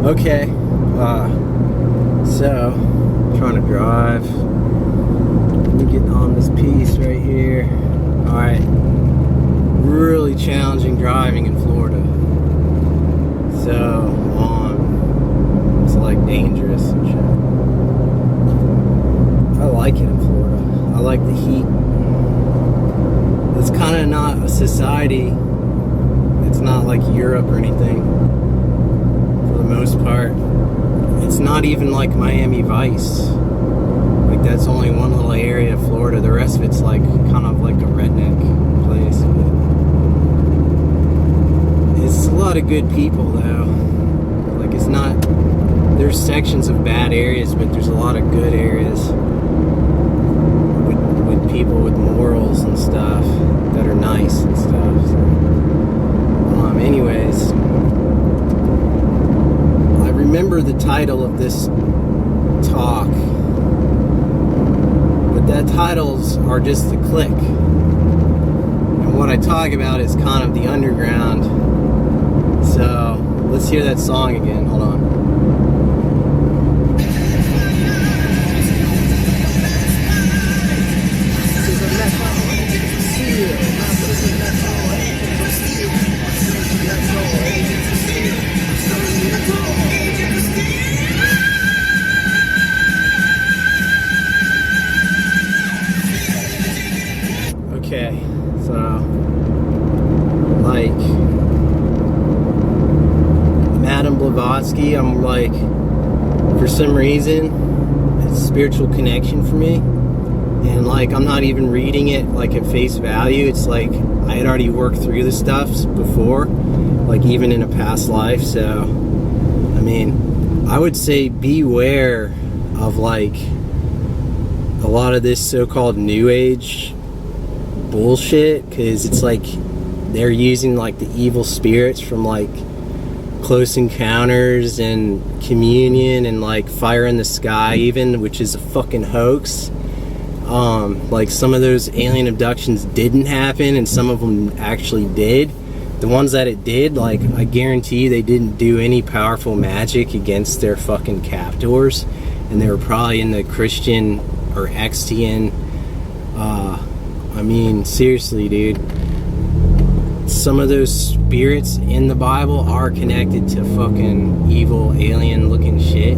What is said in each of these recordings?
Okay, so trying to drive. Let me get on this piece right here. Alright, really challenging driving in Florida. So, it's like dangerous and shit. I like it in Florida. I like the heat. It's kind of not a society. It's not like Europe or anything. For the most part. It's not even like Miami Vice. Like that's only one little area of Florida. The rest of it's like kind of like a redneck place. It's a lot of good people though. Like it's not, there's sections of bad areas, but there's a lot of good areas with people with morals and stuff that are nice and stuff. So, anyways, I remember the title of this talk, but that titles are just the click. And what I talk about is kind of the underground. So let's hear that song again. Hold on. Okay, so like Madame Blavatsky, I'm like, for some reason, it's a spiritual connection for me. And like, I'm not even reading it like at face value. It's like, I had already worked through the stuff before, like even in a past life. So, I mean, I would say beware of like a lot of this so-called New Age bullshit, because it's like they're using like the evil spirits from like Close Encounters and Communion and like Fire in the Sky even, which is a fucking hoax. Like some of those alien abductions didn't happen and some of them actually did. The ones that it did, like, I guarantee they didn't do any powerful magic against their fucking captors, and they were probably in the Christian or Extian. I mean, seriously, dude. Some of those spirits in the Bible are connected to fucking evil alien looking shit,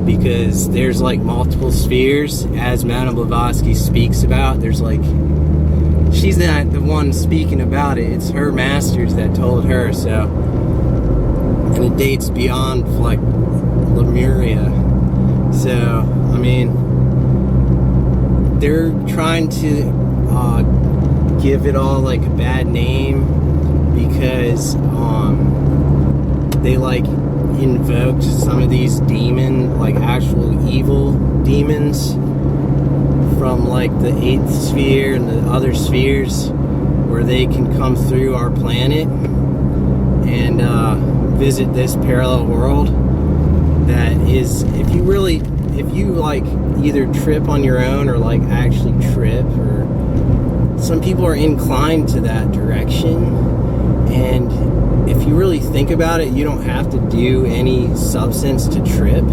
because there's like multiple spheres, as Madame Blavatsky speaks about. There's like, she's not the one speaking about it, it's her masters that told her. So, and it dates beyond like Lemuria. So, I mean, they're trying to give it all like a bad name because they like invoked some of these like actual evil demons from like the 8th sphere and the other spheres, where they can come through our planet and visit this parallel world that is, if you like either trip on your own or like actually trip, or some people are inclined to that direction. And if you really think about it, you don't have to do any substance to trip.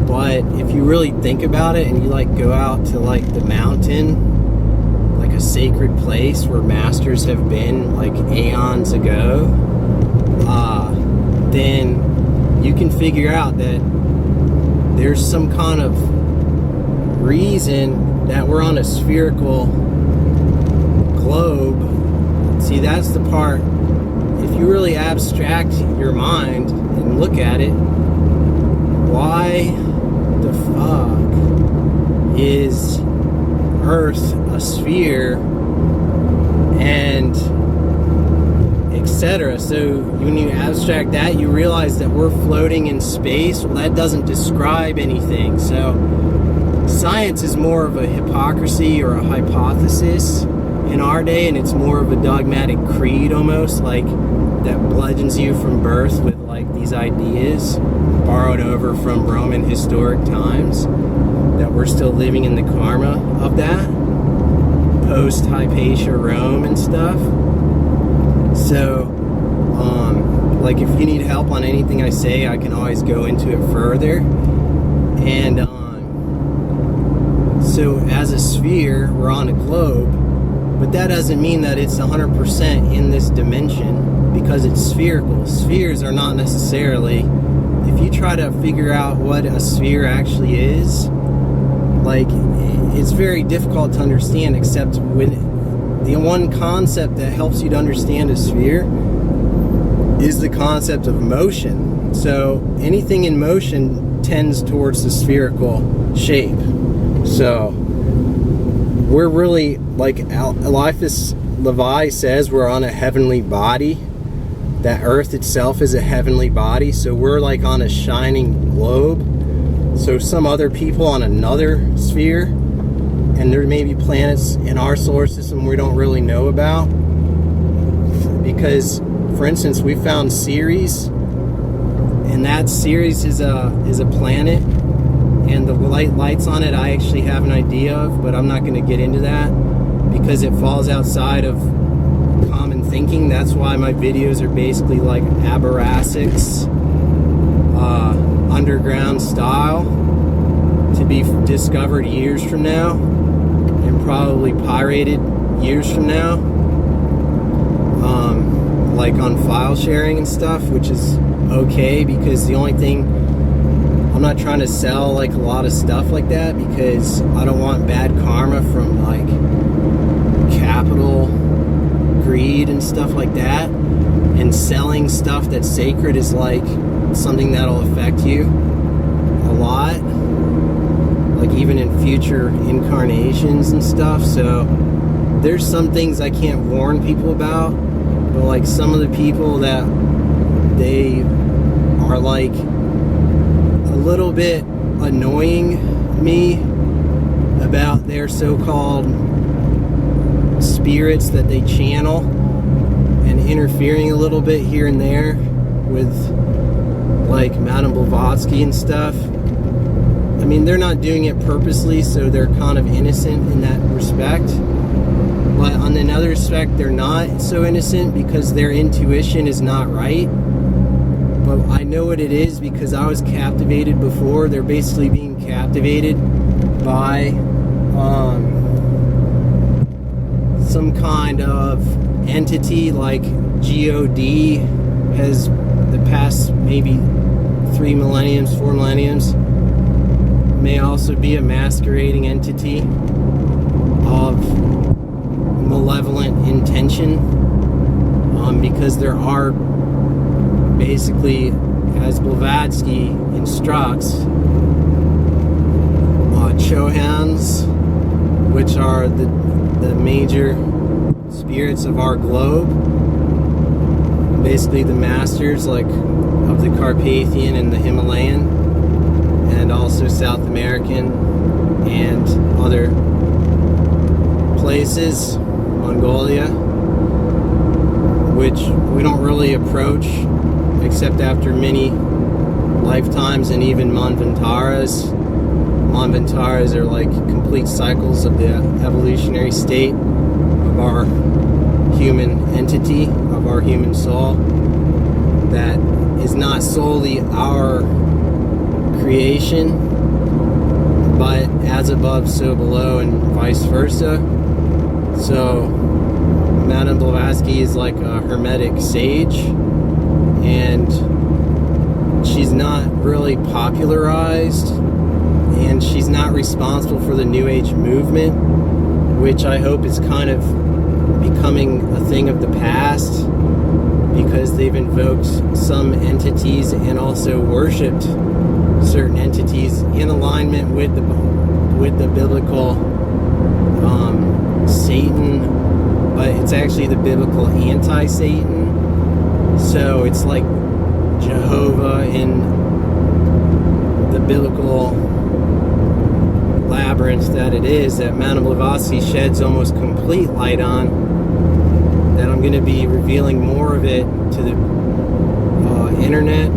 But if you really think about it and you like go out to like the mountain, like a sacred place where masters have been like aeons ago, then you can figure out that there's some kind of reason that we're on a spherical globe. See, that's the part, if you really abstract your mind and look at it, why the fuck is Earth a sphere and etc. So when you abstract that, you realize that we're floating in space. Well, that doesn't describe anything. So science is more of a hypocrisy or a hypothesis in our day, and it's more of a dogmatic creed almost, like that bludgeons you from birth with like these ideas borrowed over from Roman historic times, that we're still living in the karma of that post Hypatia Rome and stuff. So like if you need help on anything I say, I can always go into it further. And so as a sphere, we're on a globe, but that doesn't mean that it's 100% in this dimension, because it's spherical. Spheres are not necessarily, if you try to figure out what a sphere actually is, like, it's very difficult to understand, except when the one concept that helps you to understand a sphere is the concept of motion. So anything in motion tends towards the spherical shape. So we're really, like Eliphas Levi says, we're on a heavenly body. That Earth itself is a heavenly body. So we're like on a shining globe. So some other people on another sphere, and there may be planets in our solar system we don't really know about. Because, for instance, we found Ceres, and that Ceres is a planet, and the lights on it I actually have an idea of, but I'm not going to get into that because it falls outside of common thinking. That's why my videos are basically like aberrasics, underground style, to be discovered years from now, and probably pirated years from now, like on file sharing and stuff, which is okay, because the only thing, I'm not trying to sell like a lot of stuff like that, because I don't want bad karma from like capital greed and stuff like that. And selling stuff that's sacred is like something that'll affect you a lot, like even in future incarnations and stuff. So there's some things I can't warn people about, but like some of the people that they are like a little bit annoying me about their so-called spirits that they channel, and interfering a little bit here and there with like Madame Blavatsky and stuff. I mean, they're not doing it purposely, so they're kind of innocent in that respect. But on another respect, they're not so innocent because their intuition is not right. But I know what it is because I was captivated before. They're basically being captivated by some kind of entity like God has the past maybe 3 millenniums, 4 millenniums. May also be a masquerading entity of malevolent intention, because there are basically, as Blavatsky instructs, Chohans, which are the major spirits of our globe, basically the masters like of the Carpathian and the Himalayan, and also South American and other places, Mongolia, which we don't really approach except after many lifetimes, and even Manvantaras. Manvantaras are like complete cycles of the evolutionary state of our human entity, of our human soul, that is not solely our creation, but as above, so below, and vice versa. So Madame Blavatsky is like a hermetic sage, and she's not really popularized, and she's not responsible for the New Age movement, which I hope is kind of becoming a thing of the past, because they've invoked some entities and also worshipped certain entities in alignment with the biblical Satan, but it's actually the biblical anti-Satan. So it's like Jehovah in the biblical labyrinth that it is, that Madame Blavatsky sheds almost complete light on, that I'm going to be revealing more of it to the internet,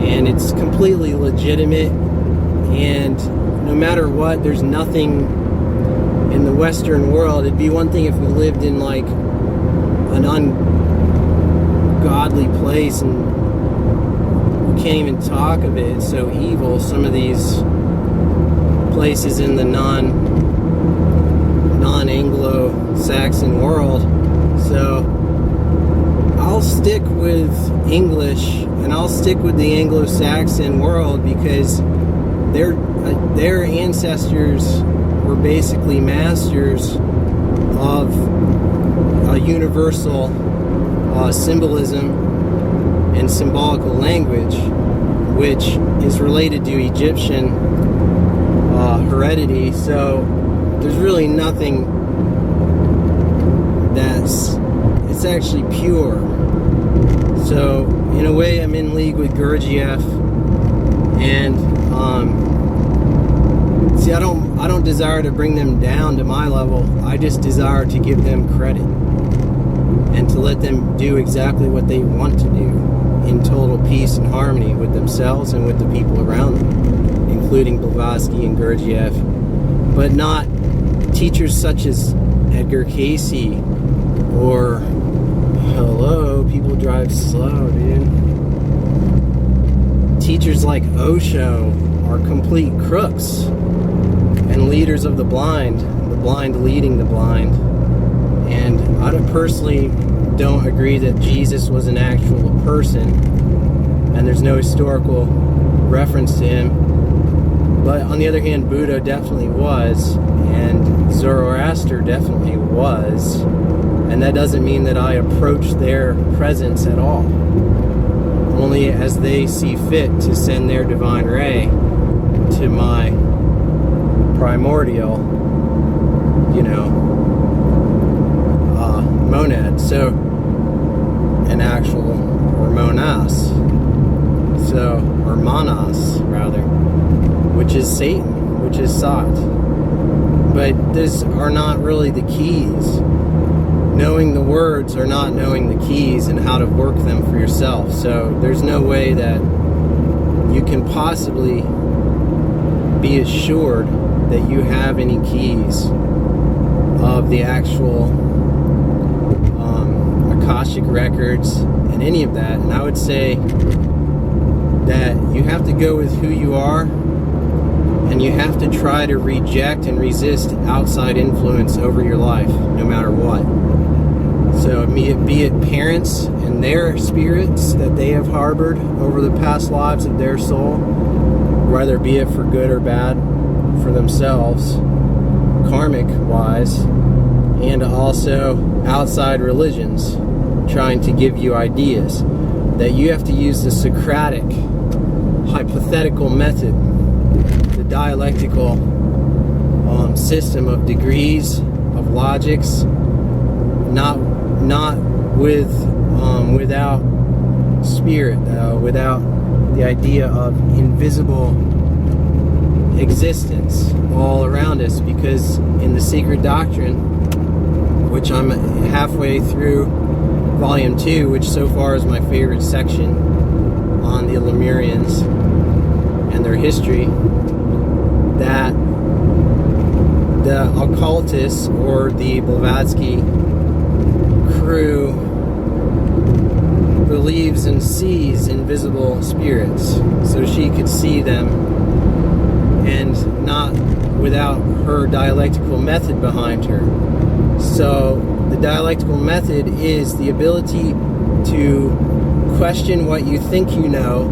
and it's completely legitimate. And no matter what, there's nothing in the Western world. It'd be one thing if we lived in like an godly place, and we can't even talk of it. It's so evil. Some of these places in the non-Anglo-Saxon world. So I'll stick with English, and I'll stick with the Anglo-Saxon world, because their ancestors were basically masters of universal symbolism and symbolical language, which is related to Egyptian heredity. So there's really nothing it's actually pure. So in a way, I'm in league with Gurdjieff, and see, I don't desire to bring them down to my level. I just desire to give them credit and to let them do exactly what they want to do in total peace and harmony with themselves and with the people around them, including Blavatsky and Gurdjieff, but not teachers such as Edgar Cayce or, hello, people drive slow, dude. Teachers like Osho are complete crooks and leaders of the blind leading the blind. And I personally don't agree that Jesus was an actual person, and there's no historical reference to him. But on the other hand, Buddha definitely was, and Zoroaster definitely was, and that doesn't mean that I approach their presence at all. Only as they see fit to send their divine ray to my primordial, monad. So, an actual, or monas. So, or manas, rather, which is Satan, which is Sat. But these are not really the keys. Knowing the words are not knowing the keys and how to work them for yourself. So there's no way that you can possibly be assured that you have any keys of the actual Akashic records and any of that. And I would say that you have to go with who you are, and you have to try to reject and resist outside influence over your life, no matter what. So be it parents and their spirits that they have harbored over the past lives of their soul, whether be it for good or bad for themselves, karmic wise, and also outside religions trying to give you ideas, that you have to use the Socratic hypothetical method, the dialectical system of degrees, of logics, not without spirit, without the idea of invisible existence all around us. Because in the Secret Doctrine, which I'm halfway through volume 2, which so far is my favorite section on the Lemurians and their history, that the occultists, or the Blavatsky crew, believes and sees invisible spirits, so she could see them, and not without her dialectical method behind her. So the dialectical method is the ability to question what you think you know,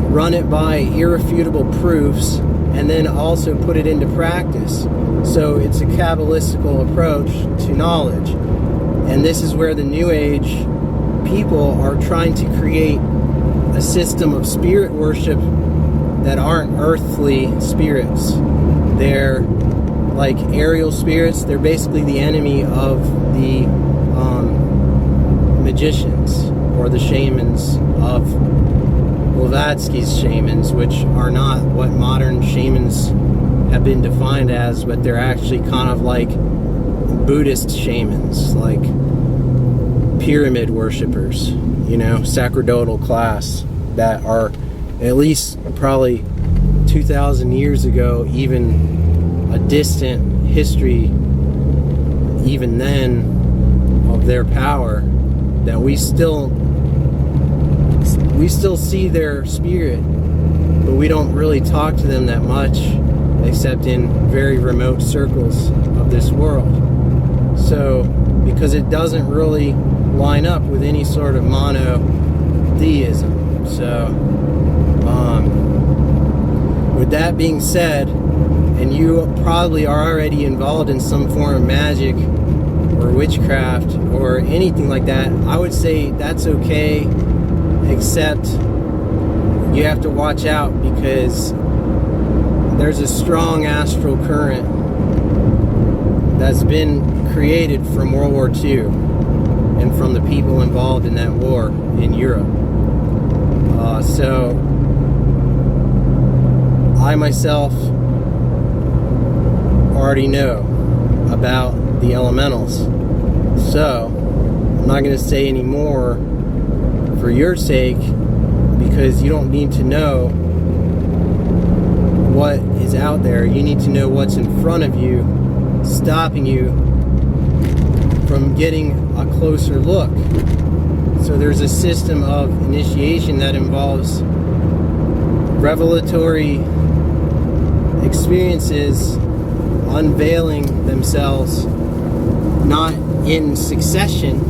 run it by irrefutable proofs, and then also put it into practice. So it's a Kabbalistical approach to knowledge. And this is where the New Age people are trying to create a system of spirit worship that aren't earthly spirits. They're like aerial spirits. They're basically the enemy of the magicians, or the shamans of Blavatsky's shamans, which are not what modern shamans have been defined as, but they're actually kind of like Buddhist shamans, like pyramid worshippers, sacerdotal class, that are at least probably 2,000 years ago, even a distant history, even then, of their power, that we still we still see their spirit, but we don't really talk to them that much, except in very remote circles of this world. So, because it doesn't really line up with any sort of monotheism. So, with that being said, and you probably are already involved in some form of magic or witchcraft or anything like that, I would say that's okay, except you have to watch out because there's a strong astral current that's been created from World War II and from the people involved in that war in Europe. So I myself already know about the elementals. So I'm not going to say any more for your sake, because you don't need to know what is out there. You need to know what's in front of you, stopping you from getting a closer look. So there's a system of initiation that involves revelatory experiences unveiling themselves, not in succession,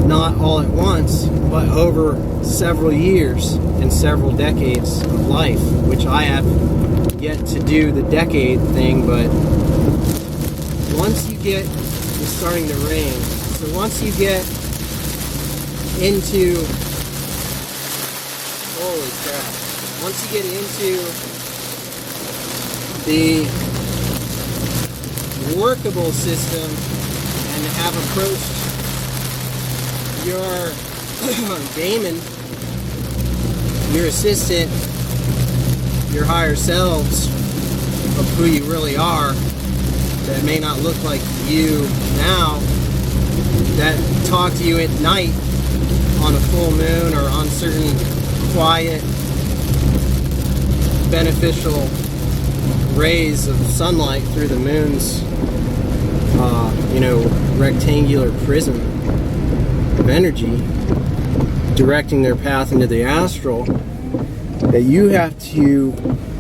not all at once, but over several years and several decades of life, which I have yet to do the decade thing. But once you get, it's starting to rain, so once you get into, holy crap, once you get into the workable system and have approached your daemon, your assistant, your higher selves of who you really are, that may not look like you now, that talk to you at night on a full moon or on certain quiet, beneficial rays of sunlight through the moon's rectangular prism of energy, directing their path into the astral, that you have to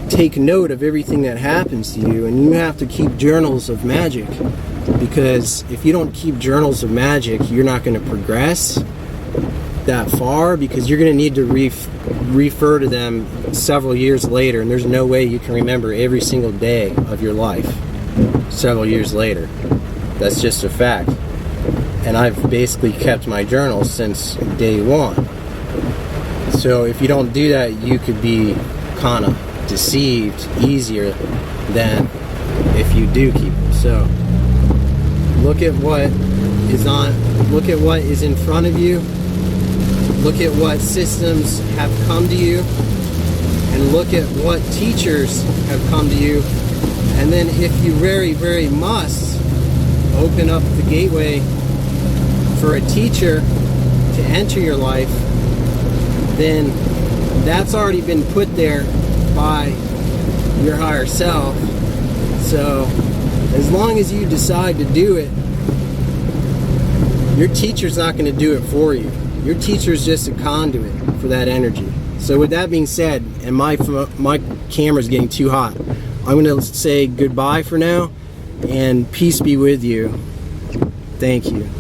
take note of everything that happens to you, and you have to keep journals of magic, because if you don't keep journals of magic, you're not going to progress that far, because you're going to need to refer to them several years later, and there's no way you can remember every single day of your life several years later. That's just a fact. And I've basically kept my journals since day one. So if you don't do that, you could be kind of deceived easier than if you do keep them. So look at what is in front of you. Look at what systems have come to you, and look at what teachers have come to you. And then if you very, very must, open up the gateway for a teacher to enter your life, then that's already been put there by your higher self. So as long as you decide to do it, your teacher's not going to do it for you. Your teacher's just a conduit for that energy. So with that being said, and my camera's getting too hot, I'm going to say goodbye for now, and peace be with you. Thank you.